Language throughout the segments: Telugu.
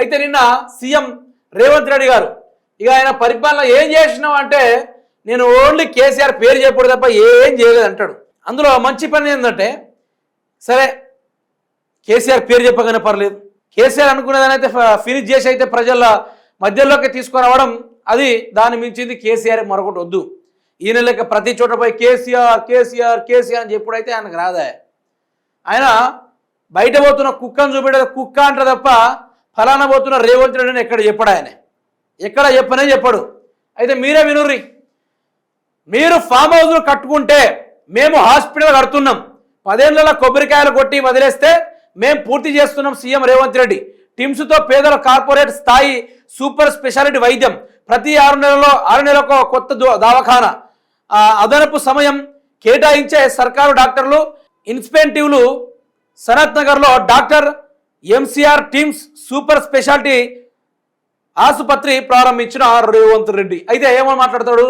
అయితే నిన్న సీఎం రేవంత్ రెడ్డి గారు ఇక ఆయన పరిపాలన ఏం చేసినావు అంటే నేను ఓన్లీ కేసీఆర్ పేరు చెప్పడు తప్ప ఏం చేయలేదు అంటాడు. అందులో మంచి పని ఏంటంటే సరే కేసీఆర్ పేరు చెప్పగానే పర్లేదు, కేసీఆర్ అనుకునేదాని అయితే ఫినిష్ చేసి అయితే ప్రజల మధ్యలోకి తీసుకురావడం అది దాన్ని మించింది కేసీఆర్ మరొకటి వద్దు. ఈయన లెక్క ప్రతి చోట పోయి కేసీఆర్ కేసీఆర్ కేసీఆర్ అని చెప్పుడైతే ఆయనకు రాదా. ఆయన బయట పోతున్న కుక్కను చూపెట్టే కుక్క అంటారు తప్ప ఫలానా పోతున్న రేవంత్ రెడ్డిని ఎక్కడ చెప్పడు, ఆయన ఎక్కడ చెప్పనే చెప్పడు. అయితే మీరే వినుర్రి, మీరు ఫామ్ హౌస్లు కట్టుకుంటే మేము హాస్పిటల్ కడుతున్నాం, 10 ఏళ్ల కొబ్బరికాయలు కొట్టి వదిలేస్తే మేము పూర్తి చేస్తున్నాం. సీఎం రేవంత్ రెడ్డి టిమ్స్తో పేదల కార్పొరేట్ స్థాయి సూపర్ స్పెషాలిటీ వైద్యం, ప్రతి 6 నెలలకు కొత్త దవాఖానా, అదనపు సమయం కేటాయించే సర్కారు డాక్టర్లు, ఇన్స్పెంటివ్లు. సనత్ నగర్లో doctor MCR teams super speciality ఆసుపత్రి ప్రారంభించిన రేవంత్ రెడ్డి. అయితే ఏమని మాట్లాడతాడు,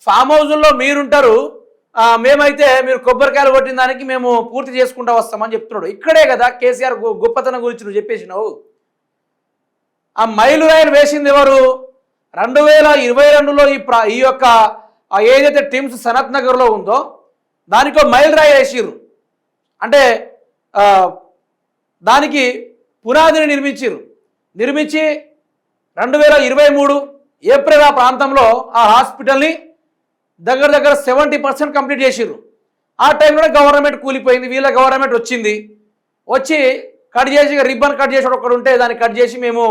ఫామ్ హౌజుల్లో మీరుంటారు, మేమైతే మీరు కొబ్బరికాయలు కొట్టిన దానికి మేము పూర్తి చేసుకుంటూ వస్తామని చెప్తున్నాడు. ఇక్కడే కదా కేసీఆర్ గొప్పతనం గురించి నువ్వు చెప్పేసినావు. ఆ మైలు రాయిలు వేసింది ఎవరు? 2022లో ఈ యొక్క ఏదైతే టీమ్స్ సనత్ నగర్లో ఉందో దానికో మైలు రాయి వేసిర్రు. అంటే దానికి పునాదిని నిర్మించి 2023 ఏప్రిల్ ఆ ప్రాంతంలో ఆ హాస్పిటల్ని దగ్గర 70% కంప్లీట్ చేసిర్రు. ఆ టైంలోనే గవర్నమెంట్ కూలిపోయింది, వీళ్ళ గవర్నమెంట్ వచ్చి కట్ చేసి రిబ్బన్ కట్ చేసి ఒకడు ఉంటే దాన్ని కట్ చేసి మేము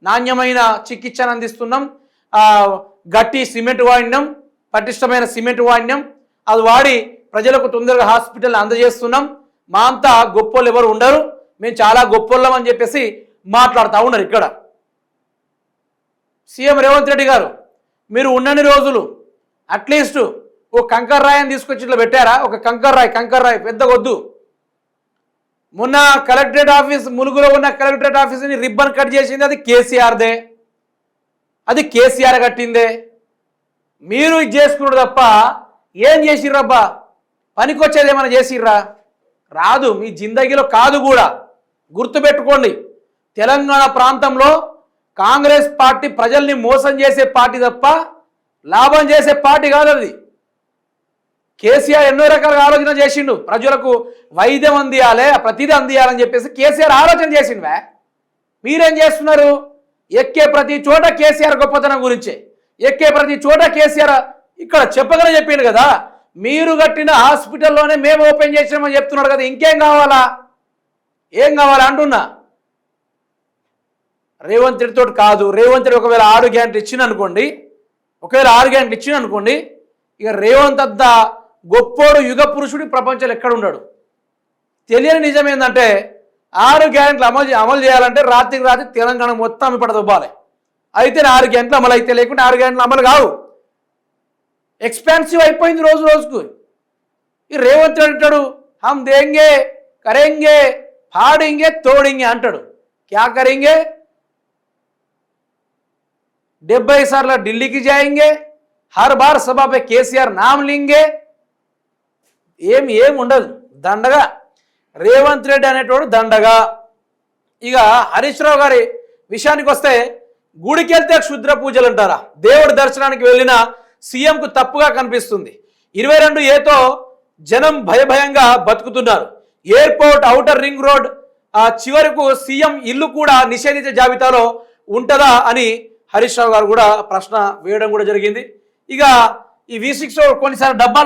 నాణ్యమైన చికిత్సను అందిస్తున్నాం, గట్టి సిమెంట్ వాడినాం, పటిష్టమైన సిమెంట్ వాడినాం, అది వాడి ప్రజలకు తొందరగా హాస్పిటల్ అందజేస్తున్నాం, మా అంతా గొప్పోళ్ళు ఎవరు ఉండరు, మేము చాలా గొప్పోళ్ళం అని చెప్పేసి మాట్లాడుతూ ఉన్నారు. ఇక్కడ సీఎం రేవంత్ రెడ్డి గారు మీరు ఉన్నన్ని రోజులు అట్లీస్ట్ ఓ కంకర్ రాయిని తీసుకొచ్చి ఇట్లా పెట్టారా? ఒక కంకర్ రాయి పెద్ద వద్దు. మొన్న కలెక్టరేట్ ఆఫీస్ ములుగులో ఉన్న కలెక్టరేట్ ఆఫీస్ని రిబ్బన్ కట్ చేసింది అది కేసీఆర్దే, అది కేసీఆర్ కట్టిందే. మీరు ఇది చేసుకున్నాడు తప్ప ఏం చేసిర్రబ్బా? పనికొచ్చేది ఏమైనా చేసిర్రా? రాదు, మీ జిందగీలో కాదు కూడా. గుర్తుపెట్టుకోండి, తెలంగాణ ప్రాంతంలో కాంగ్రెస్ పార్టీ ప్రజల్ని మోసం చేసే పార్టీ తప్ప లాభం చేసే పార్టీ కాదు అది. కేసీఆర్ ఎన్నో రకాలుగా ఆలోచన చేసిండు, ప్రజలకు వైద్యం అందియాలి, ప్రతిదీ అందియాలని చెప్పేసి కేసీఆర్ ఆలోచన చేసిండు. మీరేం చేస్తున్నారు? ఎక్కే ప్రతి చోట కేసీఆర్ గొప్పతనం గురించే, ఎక్కే ప్రతి చోట కేసీఆర్ ఇక్కడ చెప్పగానే చెప్పిండు కదా, మీరు కట్టిన హాస్పిటల్లోనే మేము ఓపెన్ చేసినామని చెప్తున్నాడు కదా, ఇంకేం కావాలా? ఏం కావాలా అంటున్నా. రేవంత్ రెడ్డితో కాదు, రేవంత్ రెడ్డి ఒకవేళ 6 గ్యారెంటీ ఇచ్చిన అనుకోండి, ఇక రేవంత్ అంత గొప్పోడు యుగ పురుషుడు ప్రపంచంలో ఎక్కడ ఉన్నాడు. తెలియని నిజం ఏంటంటే 6 గ్యారెంటీలు అమలు చేయాలంటే రాత్రికి రాత్రి తెలంగాణ మొత్తం పడదొబ్బాలి. అయితే 6 గ్యారెంటీలు అమలు అయితే, లేకుంటే 6 గ్యారెంటీలు అమలు కావు. ఎక్స్పాన్సివ్ అయిపోయింది రోజుకు. ఈ రేవంత్ రెడ్డి అంటాడు హమ్ దేంగే కరేంగే ఫాడింగే తోడింగే అంటాడు. క్యా కరేంగే? 70 साल ఢిల్లీకి जाएंगे, हर बार सभा पे కేసీఆర్ నామ్ లింగే. ఏం ఉండదు, దండగా. రేవంత్ రెడ్డి అనేటోడు దండగా. ఇక హరీష్ రావు గారి విషయానికి వస్తే, గుడికి వెళ్తే క్షుద్ర పూజలు అంటారా? దేవుడి దర్శనానికి వెళ్ళిన సీఎంకు తప్పుగా కనిపిస్తుంది. 22A జనం భయంగా బతుకుతున్నారు. ఎయిర్పోర్ట్, ఔటర్ రింగ్ రోడ్ చివరకు సీఎం ఇల్లు కూడా నిషేధించే జాబితాలో ఉంటుందా అని హరీష్ రావు గారు కూడా ప్రశ్న వేయడం కూడా జరిగింది. ఇక ఈ V6 కొన్నిసార్లు డబ్బా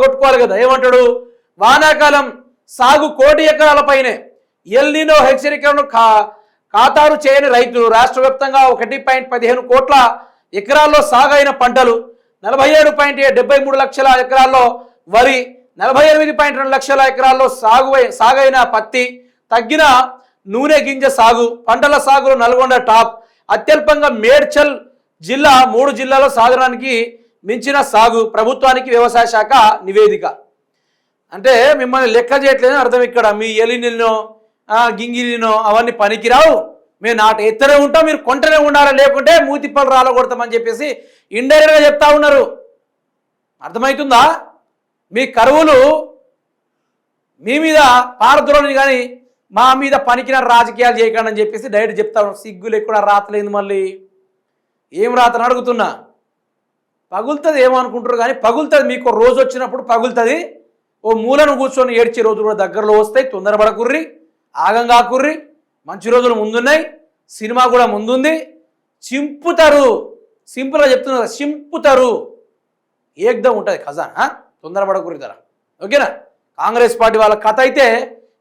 కొట్టుకోవాలి కదా. ఏమంటాడు? వానాకాలం సాగు 1 కోటి ఎకరాలపైనే, ఎల్నినో హెచ్చరికలను ఖాతారు చేయని రైతులు. రాష్ట్ర వ్యాప్తంగా 1.15 కోట్ల ఎకరాల్లో సాగైన పంటలు, 47.73 లక్షల ఎకరాల్లో వరి, 48.2 లక్షల ఎకరాల్లో సాగైన పత్తి, తగ్గిన నూనె గింజ సాగు. పంటల సాగులో నల్గొండ టాప్. అత్యల్పంగా మేడ్చల్ జిల్లా 3 జిల్లాలో సాగరానికి మించిన సాగు. ప్రభుత్వానికి వ్యవసాయ శాఖ నివేదిక. అంటే మిమ్మల్ని లెక్క చేయట్లేదని అర్థం. ఇక్కడ మీ ఎలినినో గింగిలినో అవన్నీ పనికిరావు, మేము నాటు ఎత్తనే ఉంటాం, మీరు కొంటనే ఉండాలి, లేకుంటే మూతిప్పలు రాలగొడతామని చెప్పేసి ఇండైరెక్ట్గా చెప్తా ఉన్నారు. అర్థమవుతుందా? మీ కరువులు మీ మీద పారద్రోని కానీ మా మీద పనికిన రాజకీయాలు చేయకండి అని చెప్పేసి డైరెక్ట్ చెప్తాను. సిగ్గు లేకుండా రాతలేదు. మళ్ళీ ఏం రాతని అడుగుతున్నా. పగులుతుంది ఏమో అనుకుంటారు కానీ పగులుతుంది. మీకు రోజు వచ్చినప్పుడు పగులుతుంది. ఓ మూలను కూర్చొని ఏడ్చే రోజులు కూడా దగ్గరలో వస్తాయి. తొందరపడకుర్రి, ఆగంగా కుర్రి. మంచి రోజులు ముందున్నాయి, సినిమా కూడా ముందుంది. చింపుతారు, సింపుల్గా చెప్తున్నారు, చింపుతారు. ఏకదం ఉంటుంది ఖజానా. తొందరపడకుర్రి ధర. ఓకేనా? కాంగ్రెస్ పార్టీ వాళ్ళ కథ అయితే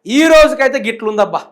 ఈ రోజుకైతే గిట్లుందబ్బా.